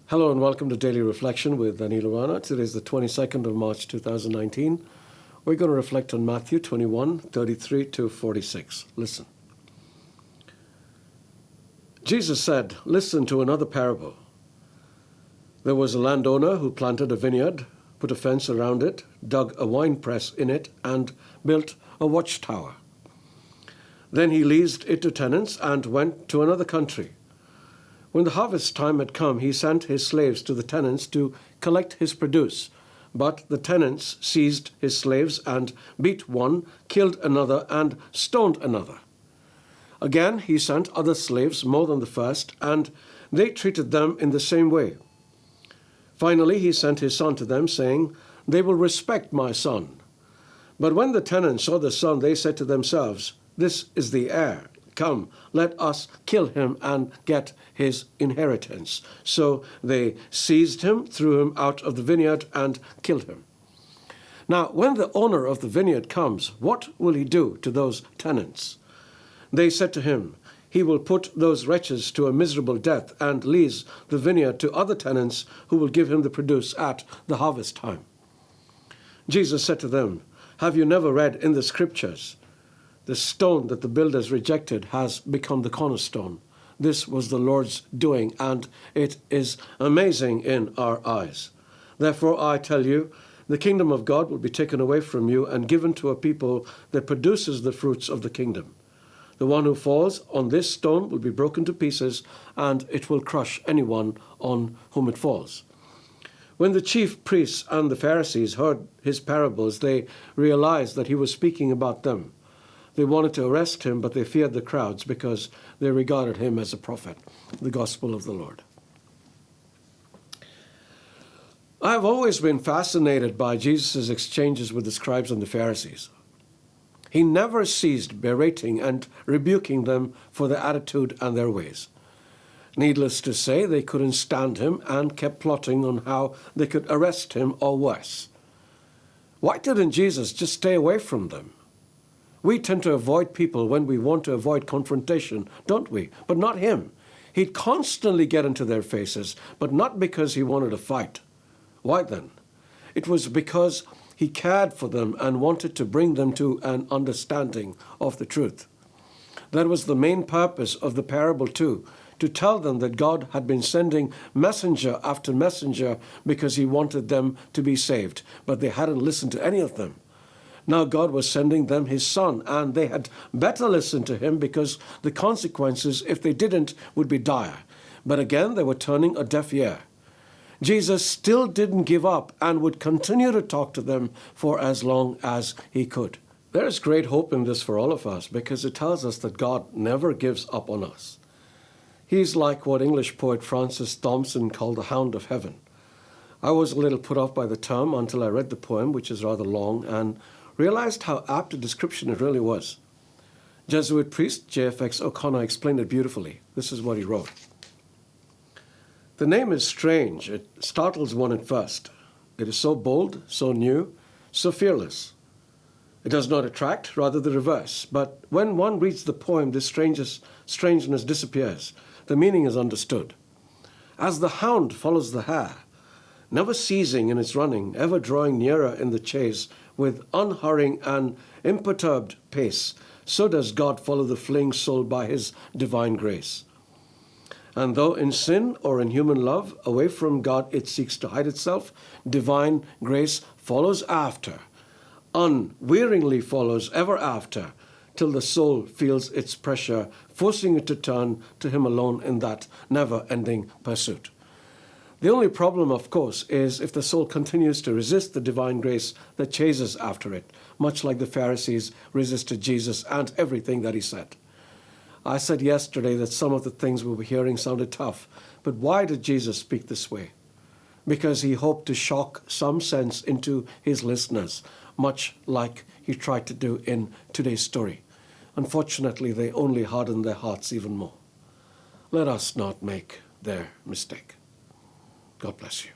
Hello and welcome to Daily Reflection with Aneel Aranha. Today is the 22nd of March 2019. We're going to reflect on Matthew 21:33 to 46. Listen. Jesus said, "Listen to another parable. There was a landowner who planted a vineyard, put a fence around it, dug a wine press in it, and built a watchtower. Then he leased it to tenants and went to another country. When the harvest time had come, he sent his slaves to the tenants to collect his produce. But the tenants seized his slaves and beat one, killed another, and stoned another. Again, he sent other slaves, more than the first, and they treated them in the same way. Finally, he sent his son to them, saying, 'They will respect my son.' But when the tenants saw the son, they said to themselves, 'This is the heir. Come, let us kill him and get his inheritance.' So they seized him, threw him out of the vineyard, and killed him. Now, when the owner of the vineyard comes, what will he do to those tenants?" They said to him, "He will put those wretches to a miserable death and lease the vineyard to other tenants who will give him the produce at the harvest time." Jesus said to them, "Have you never read in the scriptures, 'The stone that the builders rejected has become the cornerstone'? This was the Lord's doing, and it is amazing in our eyes. Therefore, I tell you, the kingdom of God will be taken away from you and given to a people that produces the fruits of the kingdom. The one who falls on this stone will be broken to pieces, and it will crush anyone on whom it falls." When the chief priests and the Pharisees heard his parables, they realized that he was speaking about them. They wanted to arrest him, but they feared the crowds because they regarded him as a prophet. The Gospel of the Lord. I have always been fascinated by Jesus' exchanges with the scribes and the Pharisees. He never ceased berating and rebuking them for their attitude and their ways. Needless to say, they couldn't stand him and kept plotting on how they could arrest him or worse. Why didn't Jesus just stay away from them? We tend to avoid people when we want to avoid confrontation, don't we? But not him. He'd constantly get into their faces, but not because he wanted to fight. Why then? It was because he cared for them and wanted to bring them to an understanding of the truth. That was the main purpose of the parable too, to tell them that God had been sending messenger after messenger because he wanted them to be saved, but they hadn't listened to any of them. Now God was sending them his son, and they had better listen to him because the consequences, if they didn't, would be dire. But again, they were turning a deaf ear. Jesus still didn't give up and would continue to talk to them for as long as he could. There is great hope in this for all of us because it tells us that God never gives up on us. He's like what English poet Francis Thompson called the Hound of Heaven. I was a little put off by the term until I read the poem, which is rather long, and realized how apt a description it really was. Jesuit priest J.F.X. O'Connor explained it beautifully. This is what he wrote. "The name is strange. It startles one at first. It is so bold, so new, so fearless. It does not attract, rather the reverse. But when one reads the poem, this strangeness disappears. The meaning is understood. As the hound follows the hare, never ceasing in its running, ever drawing nearer in the chase, with unhurrying and imperturbed pace, so does God follow the fleeing soul by his divine grace. And though in sin or in human love, away from God it seeks to hide itself, divine grace follows after, unwearyingly follows ever after, till the soul feels its pressure, forcing it to turn to him alone in that never-ending pursuit. The only problem, of course, is if the soul continues to resist the divine grace that chases after it, much like the Pharisees resisted Jesus and everything that he said. I said yesterday that some of the things we were hearing sounded tough, but why did Jesus speak this way? Because he hoped to shock some sense into his listeners, much like he tried to do in today's story. Unfortunately, they only hardened their hearts even more. Let us not make their mistake. God bless you.